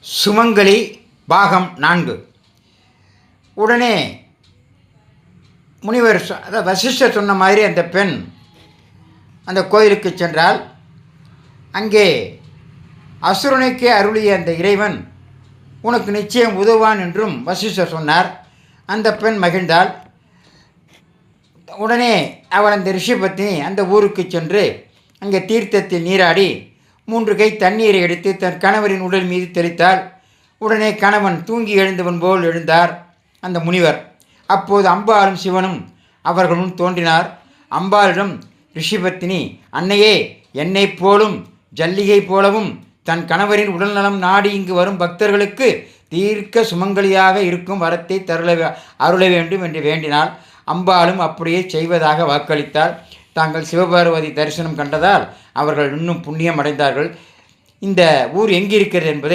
சுமங்கலி பாகம் 4. உடனே முனிவர் அதாவது வசிஷ்டர் சொன்ன மாதிரி அந்த பெண் அந்த கோயிலுக்கு சென்றால், அங்கே அசுரனுக்கே அருளிய அந்த இறைவன் உனக்கு நிச்சயம் உதவான் என்றும் வசிஷ்டர் சொன்னார். அந்த பெண் மகிழ்ந்தாள். உடனே அவள் அந்த ரிஷிபத்தினி அந்த ஊருக்கு சென்று அங்கே தீர்த்தத்தில் நீராடி 3 கை தண்ணீரை எடுத்து தன் கணவரின் உடல் மீது தெளித்தாள். உடனே கணவன் தூங்கி எழுந்தவன் போல் எழுந்தார் அந்த முனிவர். அப்போது அம்பாளும் சிவனும் அவர்களும் தோன்றினார். அம்பாளிடம் ரிஷிபத்தினி, அன்னையே, என்னைப் போலும் ஜல்லிகை போலவும் தன் கணவரின் உடல்நலம் நாடி இங்கு வரும் பக்தர்களுக்கு தீர்க்க சுமங்கலியாக இருக்கும் வரத்தை அருள வேண்டும் என்று வேண்டினாள். அம்பாளும் அப்படியே செய்வதாக வாக்களித்தாள். தாங்கள் சிவபார்வதி தரிசனம் கண்டதால் அவர்கள் இன்னும் புண்ணியம் அடைந்தார்கள். இந்த ஊர் எங்கிருக்கிறது என்பதை